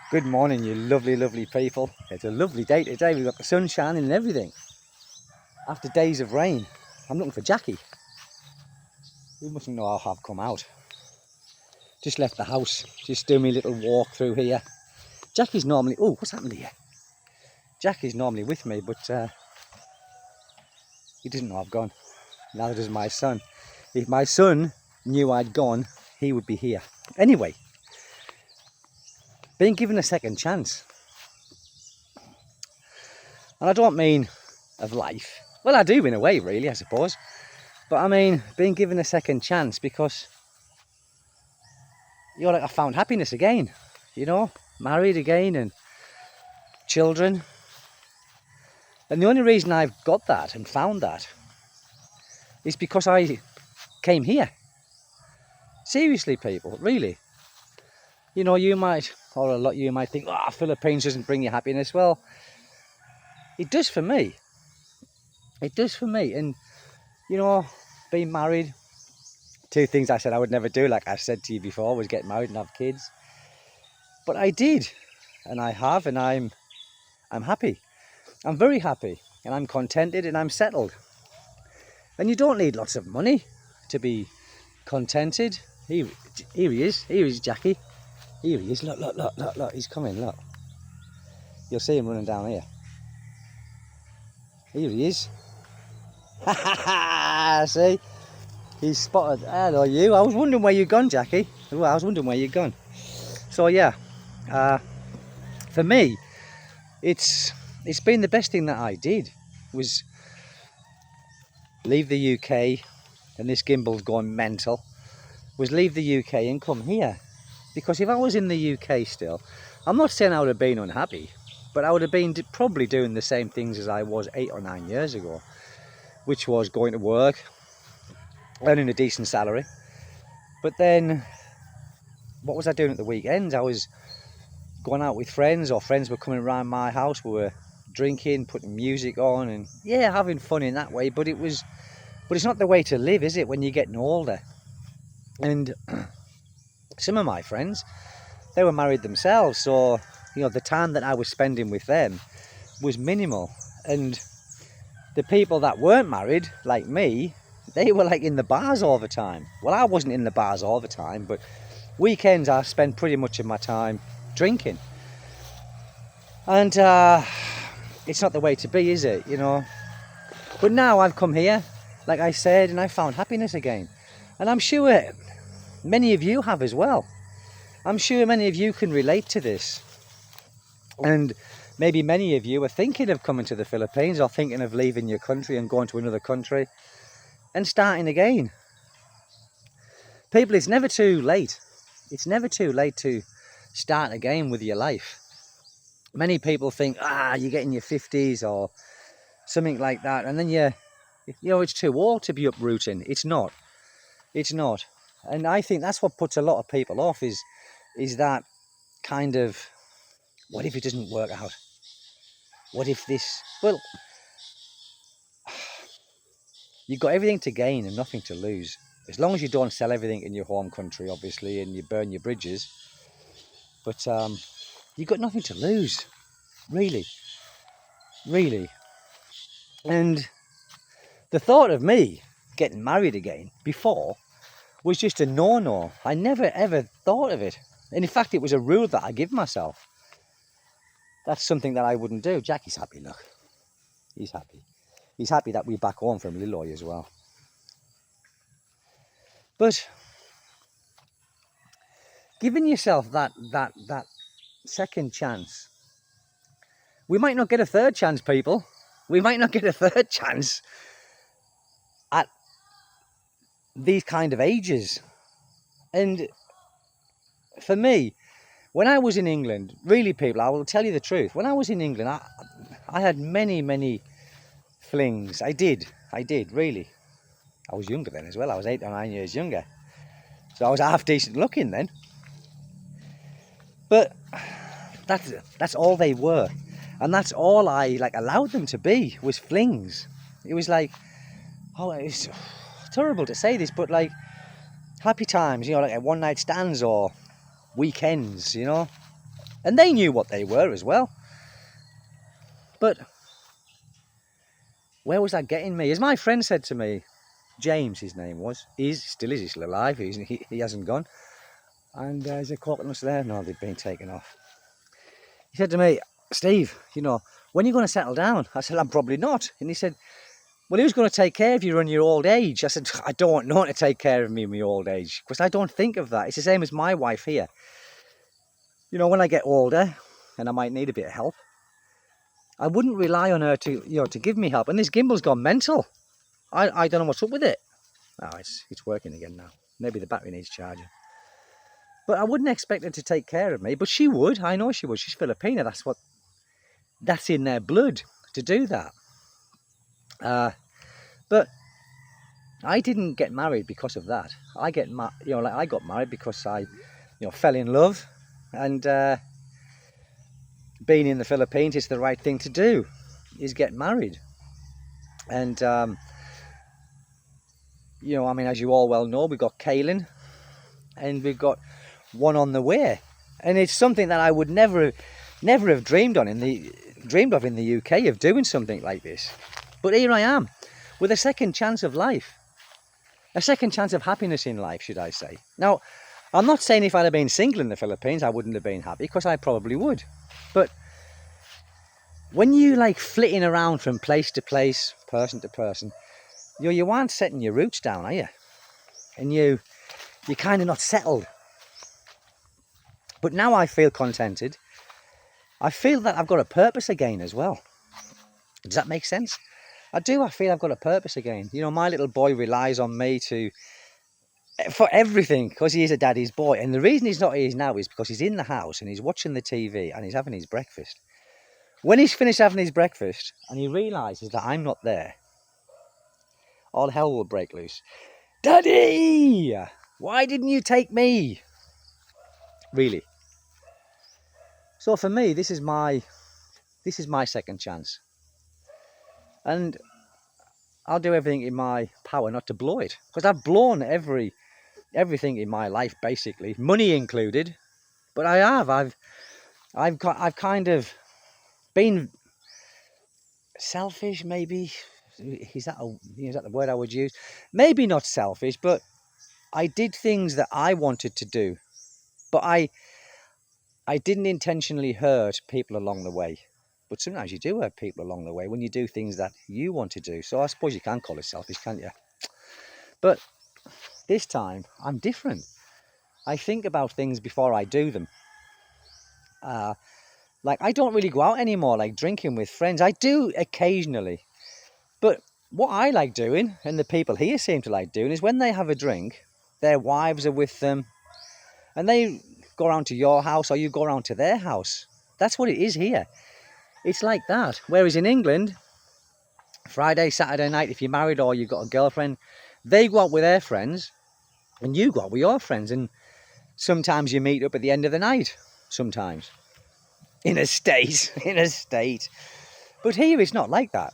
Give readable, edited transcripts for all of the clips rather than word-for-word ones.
Good morning, you lovely, lovely people. It's a lovely day today. We've got the sun shining and everything. After days of rain, I'm looking for Jackie. You mustn't know how I've come out. Just left the house, just doing my little walk through here. Jackie's normally, oh, what's happened here? Jackie's normally with me, but he doesn't know I've gone. Neither does my son. If my son knew I'd gone, he would be here. Anyway, being given a second chance. And I don't mean of life. Well, I do in a way, really, I suppose. But I mean, being given a second chance because you're like, I found happiness again, married again and children. And the only reason I've got that and found that is because I came here. Seriously, people, really. You might, or a lot of you might think, Philippines doesn't bring you happiness. Well, it does for me. It does for me. And, being married, two things I said I would never do, like I said to you before, was get married and have kids. But I did, and I have, and I'm happy. I'm very happy, and I'm contented, and I'm settled. And you don't need lots of money to be contented. Here he is. Here is Jackie. Here he is. Look. He's coming, look. You'll see him running down here. Here he is. Ha ha ha! See? He's spotted. Hello, you. I was wondering where you'd gone, Jackie. Well, I was wondering where you'd gone. So, yeah. For me, it's been the best thing that I did was leave the UK, and this gimbal's gone mental, was leave the UK and come here. Because if I was in the UK still, I'm not saying I would have been unhappy, but I would have been probably doing the same things as I was 8 or 9 years ago, which was going to work, earning a decent salary. But then, what was I doing at the weekends? I was going out with friends, or friends were coming around my house. We were drinking, putting music on, and yeah, having fun in that way. But it's not the way to live, is it, when you're getting older? And some of my friends, they were married themselves, so the time that I was spending with them was minimal. And the people that weren't married, like me, they were like in the bars all the time. Well, I wasn't in the bars all the time, but weekends I spent pretty much of my time drinking. And it's not the way to be, is it? But now I've come here, like I said, and I found happiness again. And I'm sure many of you have as well. I'm sure many of you can relate to this. And maybe many of you are thinking of coming to the Philippines, or thinking of leaving your country and going to another country and starting again. People, it's never too late. It's never too late to start again with your life. Many people think, you get in your 50s or something like that, and then it's too old to be uprooting. It's not. It's not. And I think that's what puts a lot of people off is that kind of, what if it doesn't work out? What if this? Well, you've got everything to gain and nothing to lose. As long as you don't sell everything in your home country, obviously, and you burn your bridges. But you've got nothing to lose, really. Really. And the thought of me getting married again before was just a no-no. I never ever thought of it. And in fact, it was a rule that I give myself. That's something that I wouldn't do. Jackie's happy, look. He's happy. He's happy that we're back home from Lilloy as well. But giving yourself that second chance, we might not get a third chance, people. We might not get a third chance at these kind of ages. And for me, when I was in England, really, people, I will tell you the truth. When I was in England, I had many flings. I did, really. I was younger then as well. I was 8 or 9 years younger. So I was half decent looking then. But that's all they were. And that's all I allowed them to be, was flings. It was like, it's terrible to say this, but happy times, like one night stands or weekends, And they knew what they were as well. But where was that getting me? As my friend said to me, James, his name was, he's still alive, he hasn't gone. And is there coconuts there? No, they've been taken off. He said to me, Steve, you know, when are you going to settle down? I said, I'm probably not. And he said, well, who's going to take care of you in your old age? I said, I don't want no one to take care of me in my old age, because I don't think of that. It's the same as my wife here. You know, when I get older and I might need a bit of help, I wouldn't rely on her to, you know, to give me help. And this gimbal's gone mental. I don't know what's up with it. Oh, it's working again now. Maybe the battery needs charging. But I wouldn't expect her to take care of me. But she would. I know she would. She's Filipina. That's in their blood to do that. But I didn't get married because of that. I got married because I, fell in love, and being in the Philippines, it's the right thing to do, is get married. And as you all well know, we've got Kaylin, and we've got one on the way, and it's something that I would never have dreamed of in the UK, of doing something like this. But here I am, with a second chance of life, a second chance of happiness in life, should I say. Now, I'm not saying if I'd have been single in the Philippines, I wouldn't have been happy, because I probably would. But when you like flitting around from place to place, person to person, you aren't setting your roots down, are you? And you're kind of not settled. But now I feel contented. I feel that I've got a purpose again as well. Does that make sense? I do. I feel I've got a purpose again. You know, my little boy relies on me for everything, because he is a daddy's boy. And the reason he's not here now is because he's in the house and he's watching the TV and he's having his breakfast. When he's finished having his breakfast and he realises that I'm not there, all hell will break loose. Daddy! Why didn't you take me? Really. So for me, this is my second chance. And I'll do everything in my power not to blow it, because I've blown everything in my life, basically, money included. But I've kind of been selfish, maybe. Is that the word I would use? Maybe not selfish, but I did things that I wanted to do, but I didn't intentionally hurt people along the way. But sometimes you do hurt people along the way when you do things that you want to do. So I suppose you can call it selfish, can't you? But this time, I'm different. I think about things before I do them. Like, I don't really go out anymore, like drinking with friends. I do occasionally. But what I like doing, and the people here seem to like doing, is when they have a drink, their wives are with them, and they go around to your house or you go around to their house. That's what it is here. It's like that. Whereas in England, Friday, Saturday night, if you're married or you've got a girlfriend, they go out with their friends and you go out with your friends. And sometimes you meet up at the end of the night. Sometimes. In a state. But here it's not like that.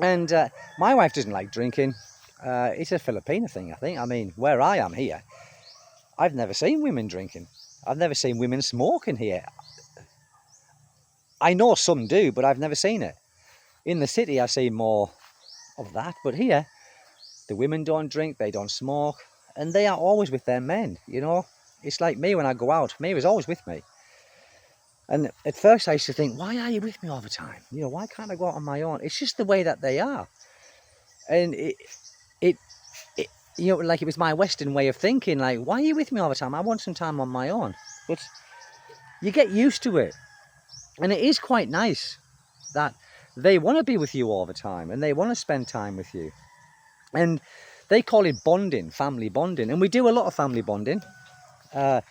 And my wife doesn't like drinking. It's a Filipina thing, I think. I mean, where I am here, I've never seen women drinking. I've never seen women smoking here. I know some do, but I've never seen it. In the city, I see more of that. But here, the women don't drink, they don't smoke, and they are always with their men, you know. It's like me when I go out. Mira's always with me. And at first I used to think, why are you with me all the time? You know, why can't I go out on my own? It's just the way that they are. And it like it was my Western way of thinking, like, why are you with me all the time? I want some time on my own. But you get used to it. And it is quite nice that they want to be with you all the time and they want to spend time with you. And they call it bonding, family bonding. And we do a lot of family bonding. For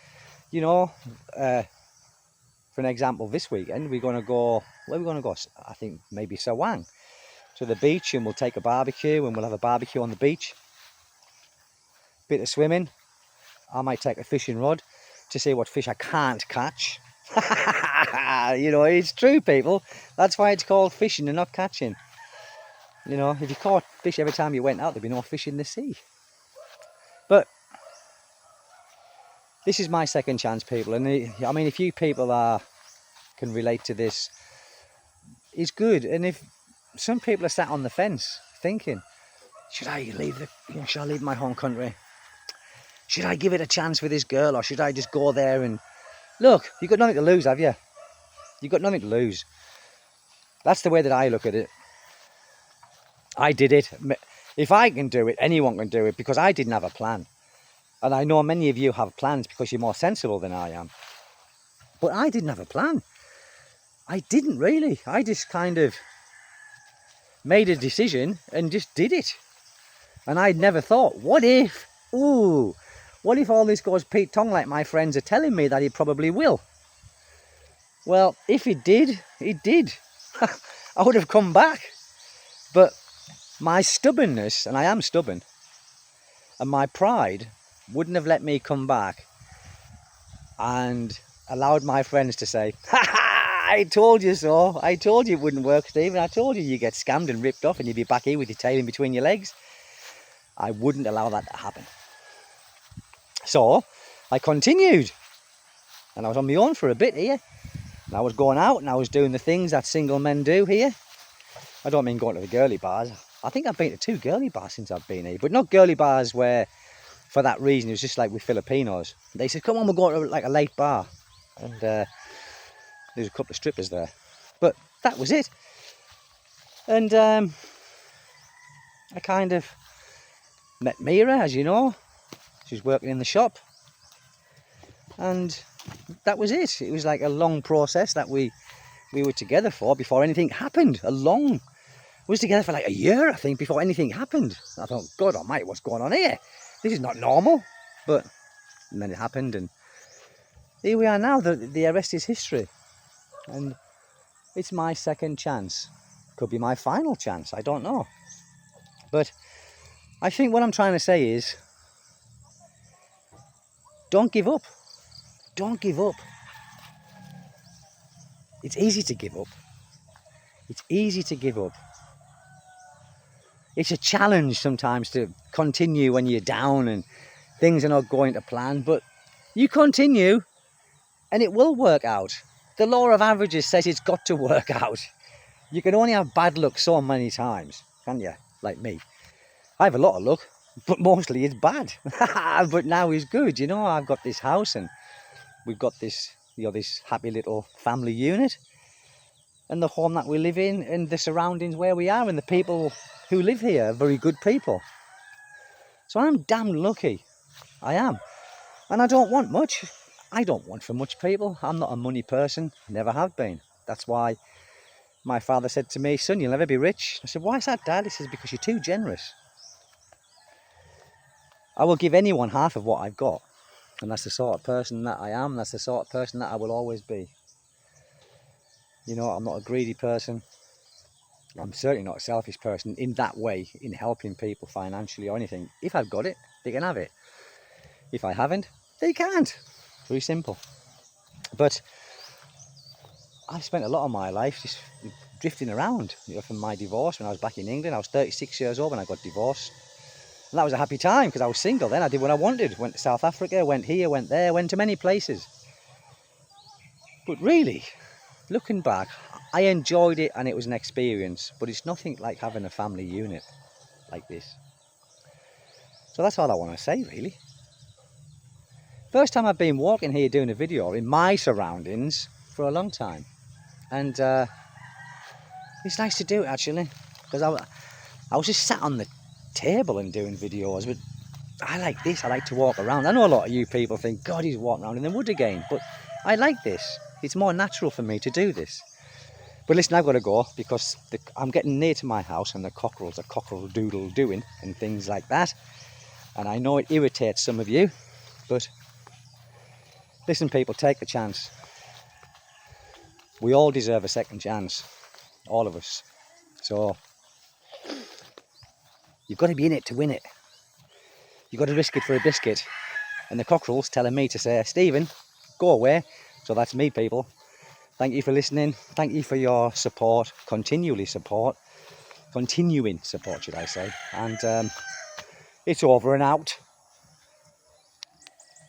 an example, this weekend, we're going to go, where are we going to go? I think maybe Sawang, to the beach, and we'll take a barbecue and we'll have a barbecue on the beach. Bit of swimming. I might take a fishing rod to see what fish I can't catch. You know, it's true, people. That's why it's called fishing and not catching. You know, if you caught fish every time you went out, there'd be no fish in the sea. But This is my second chance, people. And I mean, if you people can relate to this, it's good. And if some people are sat on the fence thinking, should I leave my home country? Should I give it a chance with this girl, or should I just go there and look? You've got nothing to lose, have you? You've got nothing to lose. That's the way that I look at it. I did it. If I can do it, anyone can do it, because I didn't have a plan. And I know many of you have plans because you're more sensible than I am. But I didn't have a plan. I didn't really. I just kind of made a decision and just did it. And I'd never thought, what if all this goes Pete Tong like my friends are telling me that it probably will? Well, if it did, it did. I would have come back. But my stubbornness, and I am stubborn, and my pride wouldn't have let me come back and allowed my friends to say, ha ha, I told you so. I told you it wouldn't work, Stephen. I told you you'd get scammed and ripped off and you'd be back here with your tail in between your legs. I wouldn't allow that to happen. So I continued, and I was on my own for a bit here. And I was going out and I was doing the things that single men do here. I don't mean going to the girly bars. I think I've been to 2 girly bars since I've been here, but not girly bars where, for that reason, it was just like with Filipinos. They said, come on, we'll go to like a late bar. And there's a couple of strippers there. But that was it. And I kind of met Mira, as you know. She was working in the shop. And that was it. It was like a long process that we were together for before anything happened. We was together for like a year, I think, before anything happened. I thought, God almighty, what's going on here? This is not normal. But then it happened, and here we are now. The rest is history. And it's my second chance. Could be my final chance, I don't know. But I think what I'm trying to say is, don't give up. Don't give up. It's easy to give up. It's easy to give up. It's a challenge sometimes to continue when you're down and things are not going to plan, but you continue and it will work out. The law of averages says it's got to work out. You can only have bad luck so many times, can't you? Like me. I have a lot of luck, but mostly it's bad. But now it's good, you know. I've got this house and we've got this, this happy little family unit, and the home that we live in, and the surroundings where we are, and the people who live here are very good people. So I'm damn lucky. I am. And I don't want much. I don't want for much, people. I'm not a money person. Never have been. That's why my father said to me, son, you'll never be rich. I said, why is that, Dad? He says, because you're too generous. I will give anyone half of what I've got. And that's the sort of person that I am. That's the sort of person that I will always be. You know, I'm not a greedy person. I'm certainly not a selfish person in that way, in helping people financially or anything. If I've got it, they can have it. If I haven't, they can't. Very simple. But I've spent a lot of my life just drifting around. You know, from my divorce when I was back in England. I was 36 years old when I got divorced. And that was a happy time because I was single then. I did what I wanted. Went to South Africa, went here, went there, went to many places. But really, looking back, I enjoyed it and it was an experience, but it's nothing like having a family unit like this. So that's all I want to say, really. First time I've been walking here doing a video in my surroundings for a long time. And it's nice to do it, actually, because I was just sat on the table and doing videos, but I like this. I like to walk around. I know a lot of you people think, God, he's walking around in the wood again, but I like this. It's more natural for me to do this. But listen, I've got to go because I'm getting near to my house and the cockerels are cockle-doodle doing and things like that. And I know it irritates some of you, but listen, people, take the chance. We all deserve a second chance, all of us. So you've got to be in it to win it. You've got to risk it for a biscuit. And the cockerel's telling me to say, Stephen, go away. So that's me, people. Thank you for listening. Thank you for your support, continuing support, should I say. And it's over and out.